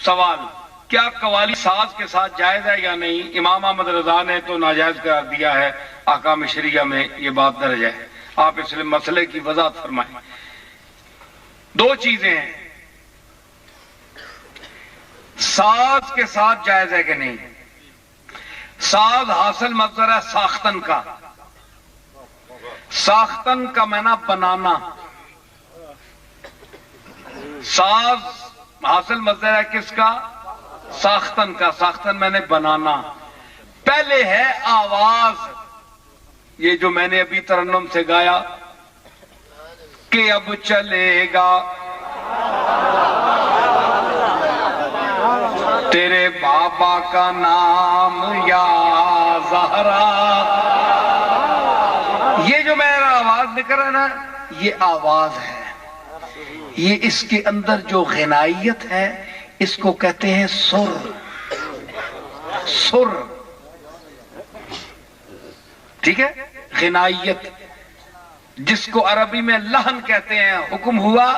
سوال، کیا قوالی ساز کے ساتھ جائز ہے یا نہیں؟ امام احمد رضا نے تو ناجائز قرار دیا ہے، احکام شریعہ میں یہ بات درج ہے۔ آپ اس مسئلے کی وضاحت فرمائیں۔ دو چیزیں ہیں، ساز کے ساتھ جائز ہے کہ نہیں؟ ساز حاصل مصدر ہے ساختن کا، ساختن کا معنی بنانا، ساز حاصل مصدر ہے کس کا؟ ساختن کا، ساختن میں نے بنانا۔ پہلے ہے آواز، یہ جو میں نے ابھی ترنم سے گایا کہ اب چلے گا تیرے بابا کا نام یا زہرا، یہ جو میرا آواز نکل رہا ہے نا، یہ آواز ہے، یہ اس کے اندر جو غنائیت ہے اس کو کہتے ہیں سر، سر، ٹھیک ہے؟ غنائیت جس کو عربی میں لحن کہتے ہیں۔ حکم ہوا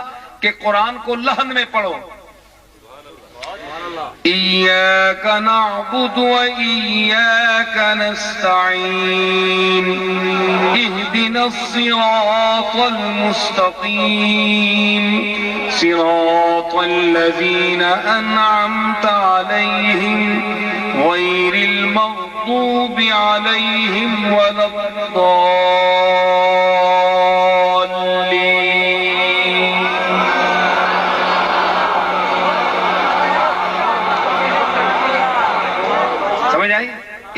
کہ قرآن کو لحن میں پڑھو۔ ایاک نعبد و ایاک نستعین اہدنا الصراط المستقیم صراط الذین انعمت علیہم غیر المغضوب علیہم ولا الضالین۔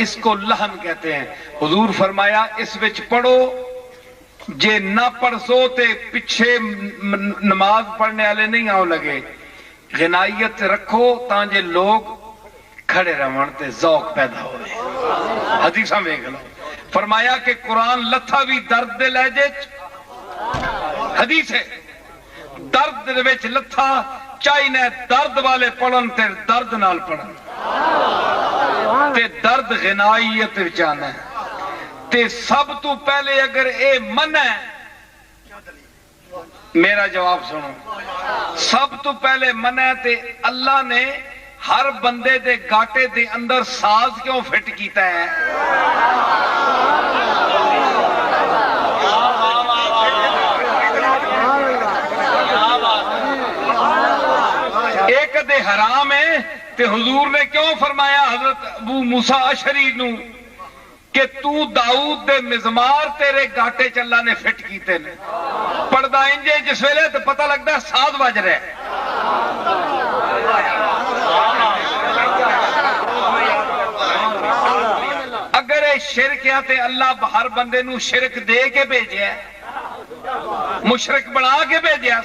اس کو لحن کہتے ہیں۔ حضور فرمایا اس وچ پڑھو، جے نہ پڑھ سو تے پچھے نماز پڑھنے والے نہیں آؤ لگے۔ غنائیت رکھو تاں جے لوگ کھڑے رہن تے ذوق پیدا ہوئے۔ حدیثاں ویکھ لو، فرمایا کہ قرآن لتھا بھی درد دے لہجے چ، حدیث ہے، درد دے وچ لتھا چاہیے درد والے پڑھن تے درد نال پڑھن، تے درد غنائیت وچانا ہے۔ تے سب تو پہلے اگر اے من ہے، میرا جواب سنو، سب تو پہلے من ہے تے اللہ نے ہر بندے دے گاٹے دے اندر ساز کیوں فٹ کیتا ہے؟ ایک دے حرام ہے تے حضور نے کیوں فرمایا حضرت ابو موسیٰ اشعری نو کہ تو داؤد دے مزمار تیرے گاٹے چلا نے فٹ کیتے نے؟ پڑھدا انجے جس ویلے تو پتہ لگتا ہے ساز بج رہا ہے۔ اگر یہ شرک ہے تے اللہ ہر بندے نو شرک دے کے بھیجیا ہے، مشرک بنا کے بھیجیا۔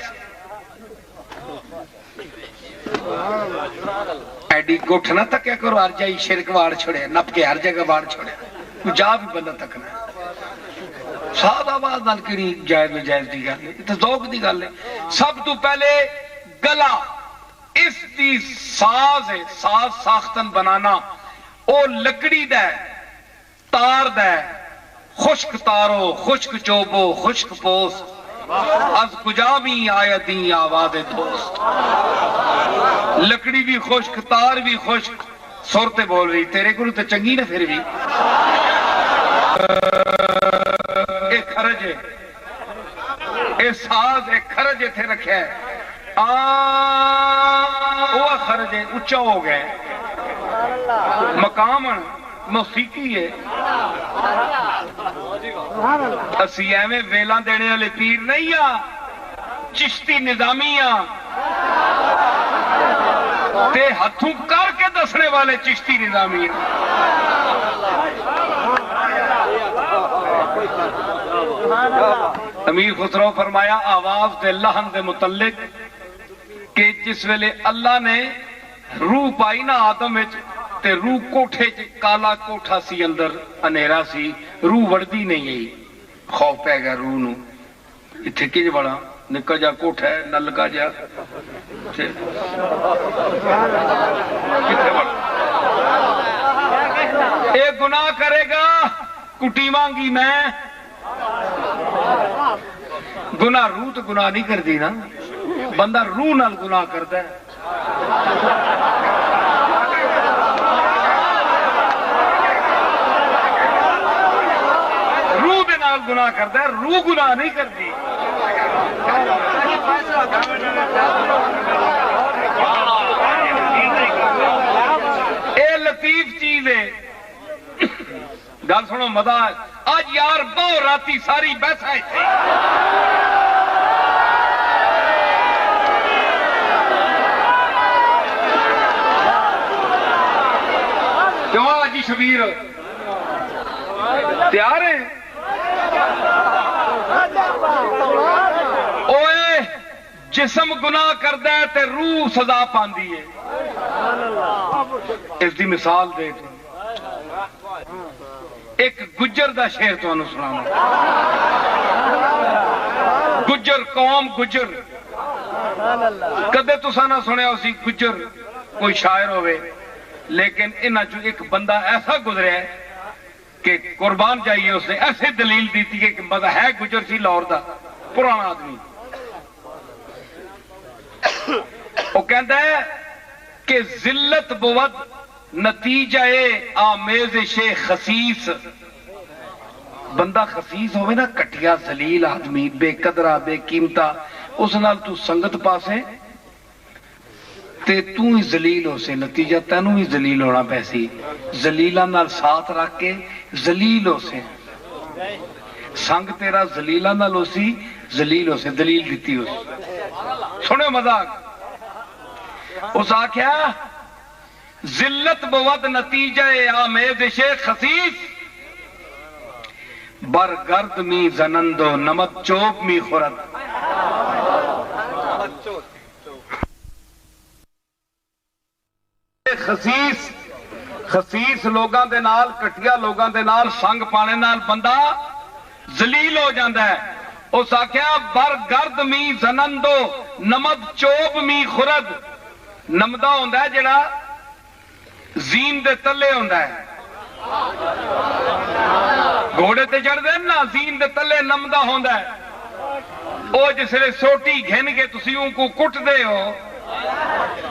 ایڈی گٹھ نہ تکیا کرو، ہر جائی شرک وار چھوڑے، نپ کے ہر جگہ وار چھوڑے، تو جا بھی بندہ تکنا ہے۔ سادہ آواز نال کیڑی جائز میں جائز دی گل ہے، تو ذوق دی گل ہے۔ سب تو پہلے گلا، اس دی ساز ہے، ساز ساختن بنانا، او لکڑی دا ہے، تار دا ہے، خشک تارو، خشک چوبو، خشک پوس، از کجا بھی آیتی آواز دوست۔ لکڑی بھی خشک، تار بھی خشک، سورتے بول رہی، تیرے کو تو چنگی نہ پھر بھی۔ ایک خرج ہے، ایک ساز، ایک خرج تھے رکھے ہے، وہ خرج ہے، اچھا ہو گئے، مقام موسیقی ہے۔ اسی ایویں ویلاں دینے والے پیر نہیں ہاں، چشتی نظامی ہاں، تے ہتھوں کر کے دسنے والے چشتی نظامی ہیں۔ امیر خسرو فرمایا آواز دے لحن دے متعلق کہ جس ویلے اللہ نے روح پائی نا آدم وچ، تے روح کوٹھے کالا کوٹھا سی، اندر انیرا سی، روح وڑدی نہیں ہے، خوف پہ گیا روح نو، اتھے کج بڑا نکا جا کوٹھا ہے، نلکا جا اے گناہ کرے گا کٹی مانگی میں، گناہ روح تو گناہ نہیں کر دی نا، بندہ روح نال گناہ کرتا ہے۔ گناہ کرتا ہے، روح گناہ نہیں کرتی. اے لطیف چیز ہے. گل سنو مزہ اج یار بہو راتی ساری بیٹھا اتنے کیوں جی شبیر تیار ہے؟ اوے جسم گناہ کردا ہے تے روح سزا پاندی ہے. اس دی مثال دے تو ایک گجر دا شعر تو انہوں سنانا. گجر قوم گجر کدے تسا نہ سنیا اسی گجر کوئی شاعر ہوئے، لیکن انہاں چوں ایک بندہ ایسا گزرے ہے کہ قربان جائیے اس نے ایسے دلیل دیتی ہے کہ بندہ ہے گجر سی لاہور دا پرانا آدمی. وہ کہتا ہے کہ ذلت بود نتیجہ آمیزش خسیس. بندہ خسیس ہوئے نا کٹیا ذلیل آدمی بے قدرہ بے قیمتا، اس نال تو سنگت پاسے تے تو ہی ذلیل ہو سے، نتیجہ تینوں ہی ذلیل ہونا پیسی. ذلیلہ نال ساتھ رکھ کے ذلیل ہو سے، سنگ تیرا ذلیلہ نال ہو سی ذلیل ہو سے، دلیل دیتی ہو سی. سنو مذاق اس آکھیا ذلت بود نتیجہ آمیزش خسیس، برگرد می زنندو نمت چوب می خورد. خسیس لوگاں دے نال کٹیا لوگاں دے نال سنگ پانے نال بندہ ذلیل ہو جاندہ ہے. اس آکھیا برگرد می زنندو نمت چوب می خورد. نمدہ ہوندہ ہے جڑا زین دے تلے ہوندہ ہے، گھوڑے تے چڑھ دے نا زین دے تلے نمدہ ہوندہ ہے. او جس لئے سوٹی گھن کے تسیوں کو کٹ دے ہو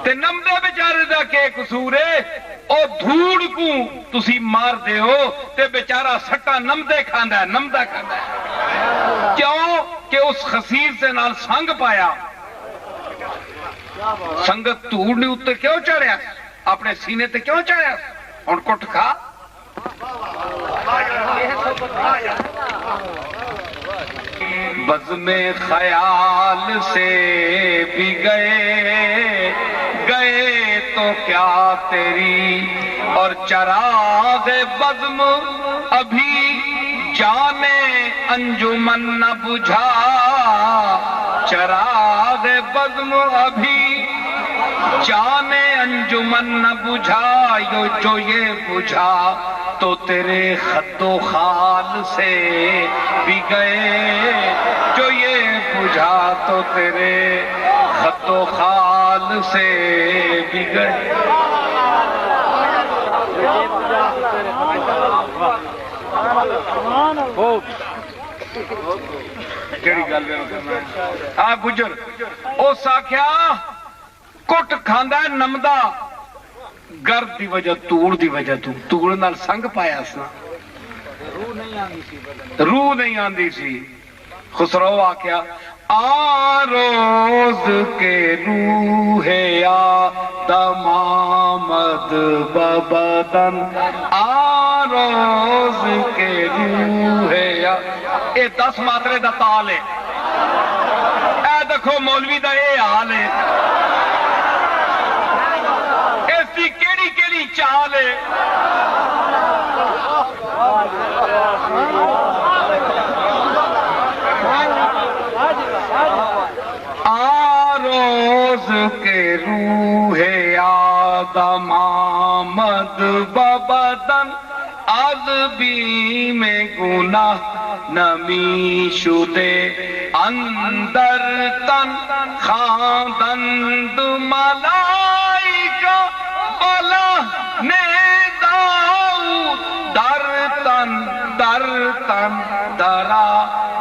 تے نمدے بیچارے دا کے قصور ہے. او دھوڑ کو تسی مار دے ہو تے بیچارہ سٹا نمدے کھاندہ ہے، نمدہ کھاندہ ہے. کیوں کہ اس خسیر سے نال سنگ پایا. سنگت دھوڑ نے اتے کیوں چڑھیا؟ اپنے سینے تے کیوں چڑھیا؟ اور کٹ کھا. بزم خیال سے بھی گئے تو کیا تیری، اور چراغ بزم ابھی جانے انجمن نہ بجھا. چراغ بزم ابھی جانے انجمن نہ بجھا، جو یہ بجھا تو تیرے خط و خال سے بھی گئے. جو یہ بجھا تو تیرے خط و خال سے بھی گئے. کیڑی گل کرنا ہے آ گجر اس آکھیا کٹ کھاندا ہے نمدا گرد دی وجہ توڑ دی وجہ توڑ نال سنگ پایا سنا روح نہیں آندی سی. خسرو آکھیا آروز کے روح آدم آمد ببدن. آروز کے روح اے 10 ماترے دا تال ہے. اے دیکھو مولوی دا اے حال ہے. اس دی کیڑی کیڑی چال ہے. آروز کے روح آدم آمد ببدن. عذبی میں گناہ نمی شدے اندر تن خواندند ملائکہ بلا نے داؤد در تن درا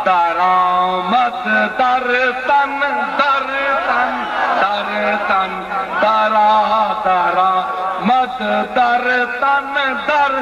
درآمد در تن درا درآمد در تن در.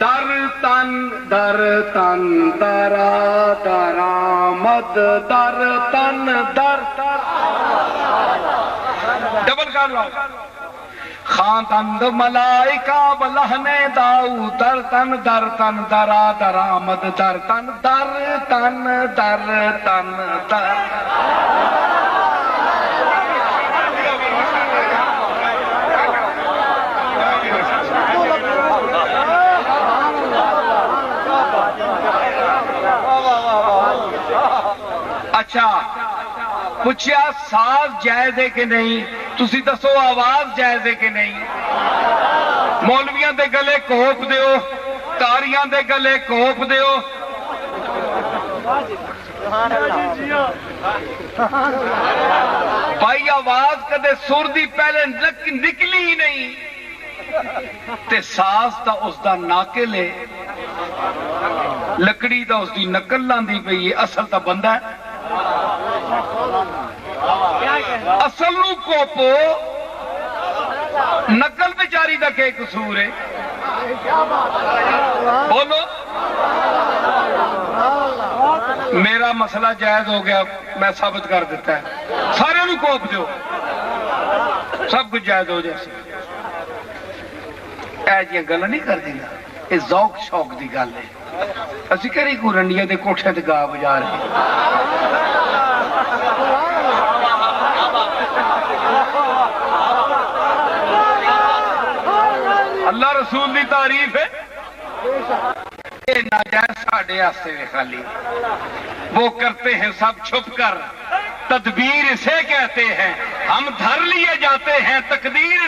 در تن درا درآمد در تن در ڈبل کر لو خاندند ملائکہ بلہن داؤ در تن درا درآمد در تن در اچھا پوچھیا ساز جائز ہے کہ نہیں تسی دسو آواز جائز ہے کہ نہیں مولویاں دے گلے کوپ دیو تاریاں دے گلے کوپ دیو بھائی آواز کدے سر دی پہلے نکلی ہی نہیں تے ساز تا اس دا ناقل ہے لکڑی دا اس دی نقل لاندی پئی ہے اصل تا بندہ ہے اصل نو کوپو نقل بیچاری دا کہ قصور ہے بولو میرا مسئلہ جائز ہو گیا میں ثابت کر دیتا ہے سارے نو کوپ دیو سب کچھ جائز ہو جائے اے جی گل نہیں کر دینا یہ ذوق شوق دی گل ہے اسی کری کو رنڈیاں دے کوٹھے تے گا بجا رہے ہیں اللہ رسول دی تعریف ہے یہ ناجائز ساڑھے آسے میں خالی وہ کرتے ہیں سب چھپ کر تدبیر اسے کہتے ہیں ہم دھر لیے جاتے ہیں تقدیر